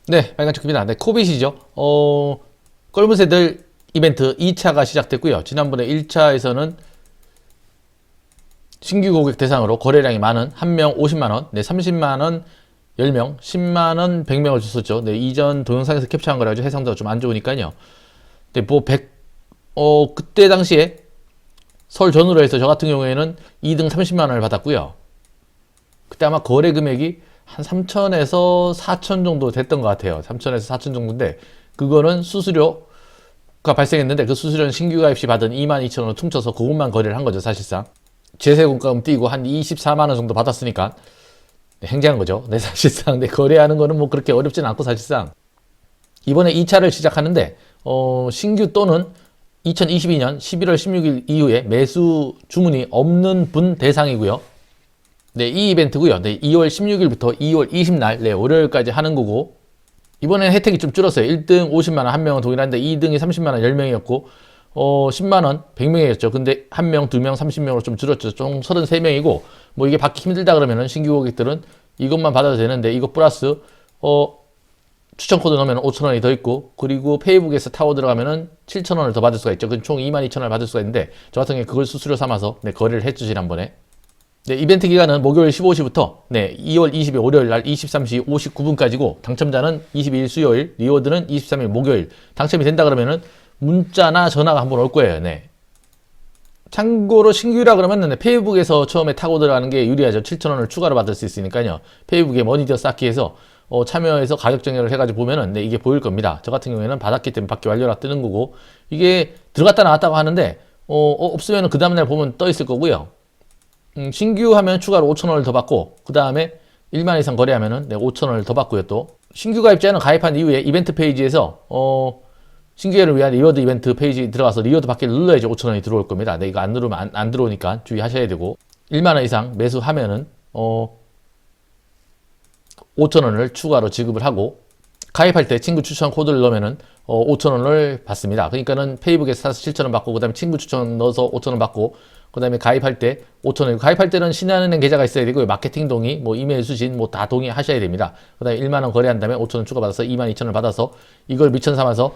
네, 빨간축입니다. 네, 코빗이죠. 껄무새들 이벤트 2차가 시작됐고요. 지난번에 1차에서는 신규 고객 대상으로 거래량이 많은 1명 50만원, 네, 30만원 10명, 10만원 100명을 줬었죠. 네, 이전 동영상에서 캡처한 거라 가지고 해상도가 좀 안 좋으니까요. 네, 그때 당시에 서울 전후로 해서 저 같은 경우에는 2등 30만원을 받았고요. 그때 아마 거래 금액이 한 3천에서 4천 정도 됐던 것 같아요. 3천에서 4천 정도인데, 그거는 수수료가 발생했는데, 그 수수료는 신규 가입 시 받은 22,000원을 퉁쳐서 그것만 거래를 한 거죠, 사실상. 제세공과금 띄고 한 24만원 정도 받았으니까, 네, 행제한 거죠. 네, 사실상. 네, 거래하는 거는 뭐 그렇게 어렵진 않고, 사실상. 이번에 2차를 시작하는데, 신규 또는 2022년 11월 16일 이후에 매수 주문이 없는 분 대상이고요. 네, 이 이벤트고요. 네, 2월 16일부터 2월 20날, 네, 월요일까지 하는 거고, 이번에는 혜택이 좀 줄었어요. 1등 50만원 한 명은 동일한데 2등이 30만원 10명이었고 10만원 100명이었죠. 근데 1명, 2명, 30명으로 좀 줄었죠. 총 33명이고, 뭐 이게 받기 힘들다 그러면은 신규 고객들은 이것만 받아도 되는데, 이거 플러스 추천 코드 넣으면 5,000원이 더 있고, 그리고 페이북에서 타고 들어가면은 7,000원을 더 받을 수가 있죠. 총 22,000원을 받을 수가 있는데, 저 같은 경우에 그걸 수수료 삼아서 네, 거래를 해주실 한 번에. 네, 이벤트 기간은 목요일 15시부터 네, 2월 20일 월요일 날 23시 59분까지고, 당첨자는 22일 수요일, 리워드는 23일 목요일. 당첨이 된다 그러면은 문자나 전화가 한번 올 거예요. 네. 참고로 신규라 그러면 네, 페이북에서 처음에 타고 들어가는 게 유리하죠. 7,000원을 추가로 받을 수 있으니까요. 페이북에 머니더 쌓기 해서 참여해서 가격 정렬을 해가지고 보면은 네, 이게 보일 겁니다. 저 같은 경우에는 받았기 때문에 받기 완료라 뜨는 거고, 이게 들어갔다 나왔다고 하는데 없으면 그 다음날 보면 떠 있을 거고요. 신규 하면 추가로 5,000원을 더 받고, 그 다음에 1만 이상 거래하면은 네, 5,000원을 더 받고요. 또 신규 가입자는 가입한 이후에 이벤트 페이지에서 신규회를 위한 리워드 이벤트 페이지 들어가서 리워드 받기를 눌러야지 5,000원이 들어올 겁니다. 네, 이거 안 누르면 안 들어오니까 주의하셔야 되고, 1만원 이상 매수하면은 5,000원을 추가로 지급을 하고, 가입할 때 친구 추천 코드를 넣으면은 5,000원을 받습니다. 그러니까는 페이북에서 사서 7,000원 받고, 그 다음에 친구 추천 넣어서 5,000원 받고, 그 다음에 가입할 때 5,000원. 가입할 때는 신한은행 계좌가 있어야 되고요. 마케팅 동의, 뭐 이메일 수신, 뭐 다 동의하셔야 됩니다. 그 다음에 1만원 거래한 다음에 5,000원 추가 받아서 22,000원을 받아서 이걸 미천 삼아서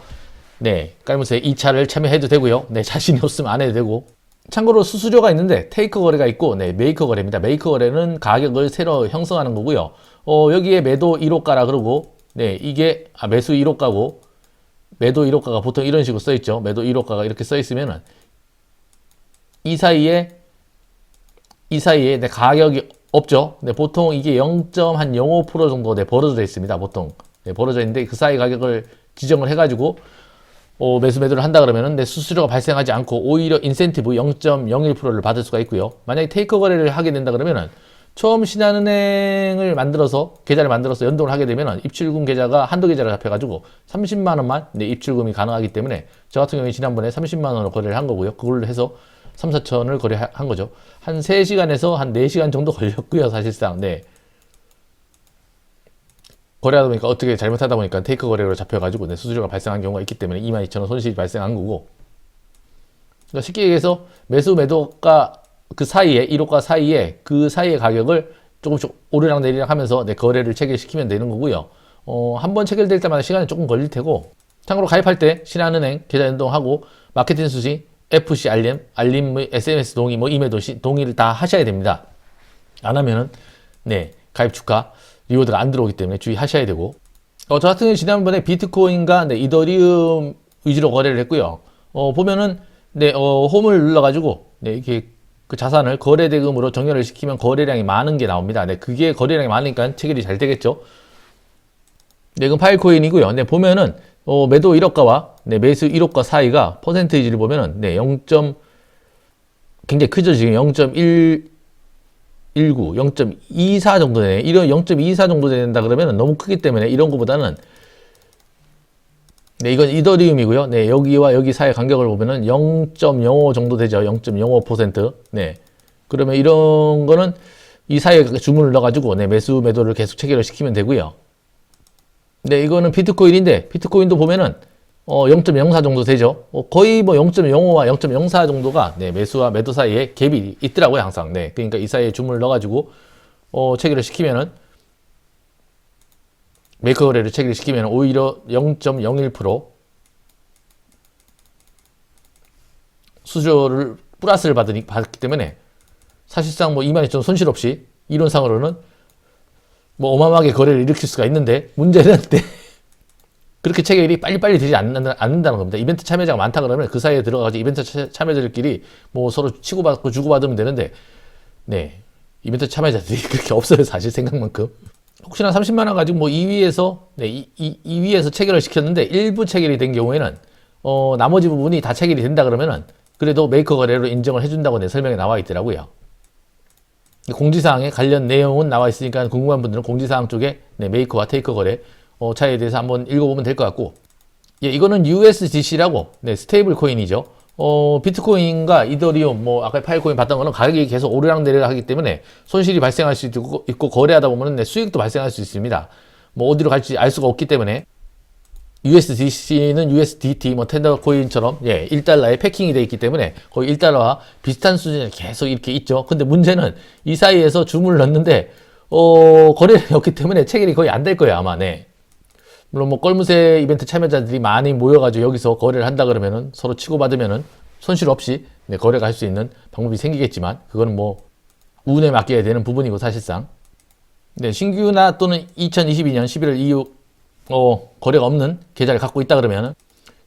네, 깔무새 2차를 참여해도 되고요. 네, 자신이 없으면 안 해도 되고. 참고로 수수료가 있는데 테이크 거래가 있고, 네, 메이커 거래입니다. 메이커 거래는 가격을 새로 형성하는 거고요. 여기에 매도 1호가라 그러고, 네, 이게 매수 1호가고, 매도 1호가가 보통 이런 식으로 써 있죠. 매도 1호가가 이렇게 써 있으면은 이 사이에 네, 가격이 없죠. 네, 보통 이게 0.05% 정도 네, 벌어져 있습니다. 보통 네, 벌어져 있는데 그 사이 가격을 지정을 해가지고 매수를 한다 그러면은 네, 수수료가 발생하지 않고 오히려 인센티브 0.01%를 받을 수가 있고요. 만약에 테이크 거래를 하게 된다 그러면은 처음 신한은행을 만들어서 계좌를 만들어서 연동을 하게 되면은 입출금 계좌가 한도 계좌로 잡혀가지고 30만 원만 네, 입출금이 가능하기 때문에 저 같은 경우에 지난번에 30만 원으로 거래를 한 거고요. 그걸로 해서 3, 4천을 거래한 거죠. 한 3시간에서 한 4시간 정도 걸렸고요. 사실상 네. 거래하다 보니까 어떻게 잘못하다 보니까 테이크 거래로 잡혀가지고 네, 수수료가 발생한 경우가 있기 때문에 22,000원 손실이 발생한 거고, 그러니까 쉽게 얘기해서 매수 매도가 그 사이에 1호가 사이에 그 사이의 가격을 조금씩 오르락 내리락 하면서 네, 거래를 체결시키면 되는 거고요. 한번 체결될 때마다 시간이 조금 걸릴 테고, 참고로 가입할 때 신한은행 계좌 연동하고 마케팅 수신, FC 알림, SMS 동의, 뭐 이메일 동의를 다 하셔야 됩니다. 안 하면은 네, 가입 축하 리워드가 안 들어오기 때문에 주의하셔야 되고, 저 같은 경우 지난번에 비트코인과 네, 이더리움 위주로 거래를 했고요. 보면은 네, 홈을 눌러가지고 네, 이렇게 그 자산을 거래 대금으로 정렬을 시키면 거래량이 많은 게 나옵니다. 네, 그게 거래량이 많으니까 체결이 잘 되겠죠. 네, 이건 파일코인이고요. 네, 보면은 매도 1호가와 네, 매수 1호가 사이가 퍼센테이지를 보면은 네, 0. 굉장히 크죠. 지금 0.19, 0.24 정도 되네. 이런 0.24 정도 된다 그러면 너무 크기 때문에 이런 거보다는 네, 이건 이더리움이고요. 네, 여기와 여기 사이 간격을 보면은 0.05 정도 되죠. 0.05%. 네. 그러면 이런 거는 이 사이에 주문을 넣어가지고 네, 매수 매도를 계속 체결을 시키면 되고요. 네, 이거는 비트코인인데 비트코인도 보면은 0.04 정도 되죠. 거의 뭐 0.05와 0.04 정도가 네, 매수와 매도 사이에 갭이 있더라고요, 항상. 네, 그러니까 이 사이에 주문을 넣어가지고 체결을 시키면은 메이커 거래를 체결 시키면 오히려 0.01% 수수료를 플러스를 받기 때문에 사실상 뭐 22,000원 손실 없이 이론상으로는 뭐 어마어마하게 거래를 일으킬 수가 있는데, 문제는 그렇게 체결이 빨리빨리 되지 않는다는 겁니다. 이벤트 참여자가 많다 그러면 그 사이에 들어가서 이벤트 참여자들끼리 뭐 서로 치고받고 주고받으면 되는데, 네, 이벤트 참여자들이 그렇게 없어요, 사실 생각만큼. 혹시나 30만 원 가지고 뭐 2위에서 2위에서 체결을 시켰는데 일부 체결이 된 경우에는 나머지 부분이 다 체결이 된다 그러면은 그래도 메이커 거래로 인정을 해준다고 내 설명에 나와 있더라고요. 공지사항에 관련 내용은 나와 있으니까 궁금한 분들은 공지사항 쪽에 메이커와 테이커 거래 차이에 대해서 한번 읽어보면 될 것 같고, 예, 이거는 USDC라고 스테이블 코인이죠. 비트코인과 이더리움, 뭐 아까 파일코인 봤던 거는 가격이 계속 오르락내리락 하기 때문에 손실이 발생할 수 있고 거래하다 보면 수익도 발생할 수 있습니다. 뭐 어디로 갈지 알 수가 없기 때문에 USDC는 USDT, 뭐 텐더 코인처럼 1달러에 패킹이 되어 있기 때문에 거의 1달러와 비슷한 수준에 계속 이렇게 있죠. 근데 문제는 이 사이에서 주문을 넣는데 거래량이 없기 때문에 체결이 거의 안 될 거예요, 아마. 네. 물론 뭐 껄무새 이벤트 참여자들이 많이 모여가지고 여기서 거래를 한다 그러면은 서로 치고받으면은 손실 없이 거래가 할 수 있는 방법이 생기겠지만, 그거는 뭐 운에 맡겨야 되는 부분이고 사실상. 신규나 또는 2022년 11월 이후 거래가 없는 계좌를 갖고 있다 그러면은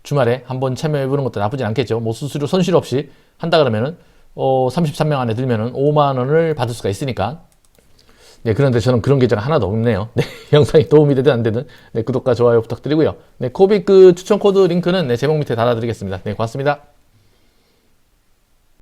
주말에 한번 참여해보는 것도 나쁘진 않겠죠. 뭐 수수료 손실 없이 한다 그러면은 33명 안에 들면은 5만 원을 받을 수가 있으니까. 네, 그런데 저는 그런 계좌가 하나도 없네요. 네, 영상이 도움이 되든 안 되든 구독과 좋아요 부탁드리고요. 코빅 추천 코드 링크는 제목 밑에 달아드리겠습니다. 네, 고맙습니다.